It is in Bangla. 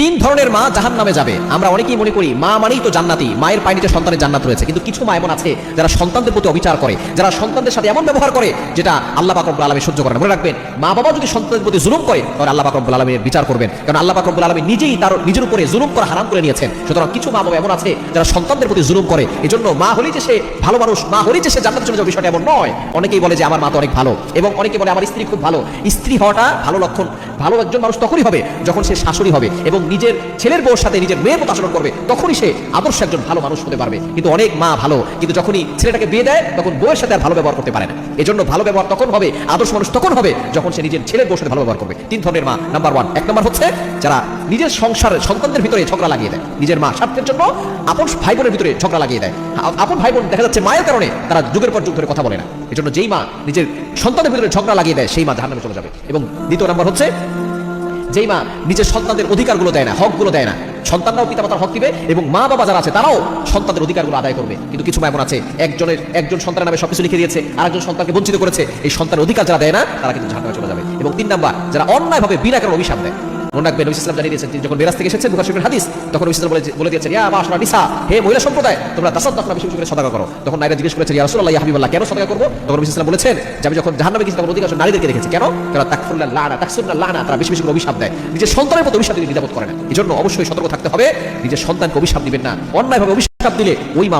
তিন ধরনের মা জাহান্নামে যাবে। আমরা অনেকেই মনে করি মা মানেই তো জান্নাতি, মায়ের পানিতে সন্তানের জান্নাত রয়েছে। কিন্তু কিছু মা এমন আছে যারা সন্তানদের প্রতি অবিচার করে, যারা সন্তানদের সাথে এমন ব্যবহার করে যেটা আল্লাহ পাক রব্বুল আলামিন সহ্য করে না। মনে রাখবেন, মা বাবা যদি সন্তানদের প্রতি জুলুম করে তাহলে আল্লাহ পাক রব্বুল আলামিন বিচার করবেন, কারণ আল্লাহ পাক রব্বুল আলামিন নিজেই তার নিজের উপরে জুলুম করা হারাম করে নিয়েছেন। সুতরাং কিছু মা বাবা এমন আছে যারা সন্তানদের প্রতি জুলুম করে। এজন্য মা হলেই যে সে ভালো মানুষ, মা হলেই যে সে জান্নাতে চলে যাবে, বিষয়টা এমন নয়। অনেকেই বলে যে আমার মা তো অনেক ভালো, এবং অনেকে বলে আমার স্ত্রী খুব ভালো। স্ত্রী হওয়াটা ভালো লক্ষণ। ভালো একজন মানুষ তখনই হবে যখন সে শাশুড়ি হবে এবং নিজের ছেলের বউর সাথে নিজের মেয়ের মতো আচরণ করবে, তখনই সে আদর্শ একজন ভালো মানুষ হতে পারবে। কিন্তু অনেক মা ভালো, কিন্তু যখনই ছেলেটাকে বিয়ে দেয় তখন বউয়ের সাথে আর ভালো ব্যবহার করতে পারে না। এজন্য ভালো ব্যবহার তখন হবে, আদর্শ মানুষ তখন হবে যখন সে নিজের ছেলের বউর সাথে ভালো ব্যবহার করবে। তিন ধরনের মা। নাম্বার ওয়ান, এক নম্বর হচ্ছে যারা নিজের সংসারের সন্তানদের ভিতরে ঝগড়া লাগিয়ে দেয়, নিজের মা স্বার্থের জন্য আপন ভাই বোনের ভিতরে ঝগড়া লাগিয়ে দেয়। আপন ভাই বোন দেখা যাচ্ছে মায়ের কারণে তারা যুগের পর যুগ ধরে কথা বলে না। এজন্য যেই মা নিজের সন্তানের ভিতরে ঝগড়া লাগিয়ে দেয় সেই মা জাহান্নামে চলে যাবে। এবং দ্বিতীয় নাম্বার হচ্ছে যেই মা নিজের সন্তানদের অধিকারগুলো দেয় না, হকগুলো দেয় না। সন্তানরাও পিতামাতার হক দিবে এবং মা বাবা যারা আছে তারাও সন্তানদের অধিকারগুলো আদায় করবে। কিন্তু কিছু মা এমন আছে একজন সন্তানের নামে সবকিছু লিখে দিয়েছে, আরেকজন সন্তানকে বঞ্চিত করেছে। এই সন্তানের অধিকার যারা দেয় না তারা কিন্তু জাহান্নামে চলে যাবে। এবং তিন নাম্বার, যারা অন্যায়ভাবে বিনা কারণে অভিশাপ দেয়। মনে রাখবেন, নবী সাল্লাল্লাহু আলাইহি ওয়াসাল্লাম জানিয়ে দিয়েছেন, তিনি যখন মেরাজ থেকে এসেছেন, বুখারী শরীফের হাদিস, তখন নবী সাল্লাল্লাহু আলাইহি ওয়াসাল্লাম বলে দিয়েছেন, ইয়া মাশারা নিসা, হে মহিলা সম্প্রদায়, তোমরা তাসাদদাকনা, বেশি বেশি করে সাদাকা করো। তখন নারীরা জিজ্ঞেস করেছেন, ইয়া রাসূলুল্লাহ, ইয়া হাবিবাল্লাহ, কেন সাদাকা করব? তখন নবী সাল্লাল্লাহু আলাইহি ওয়াসাল্লাম বলেছেন যে আমি যখন জাহান্নামে গেছি তখন অধিকাংশ নারীদেরকে দেখেছি। কেন? কারণ তাকফুরুল্লাহ লানা, তাকসুরুল্লাহ লানা, তারা বেশি বেশি করে অভিশাপ দেয়। নিজের সন্তানের প্রতি অভিশাপ দিতে দ্বিধাবোধ করে না। এজন্য অবশ্যই সতর্ক থাকতে হবে, নিজের সন্তানকে অভিশাপ দিবেন না। অন্যায়ভাবে অভিশাপ দিলে ওই মা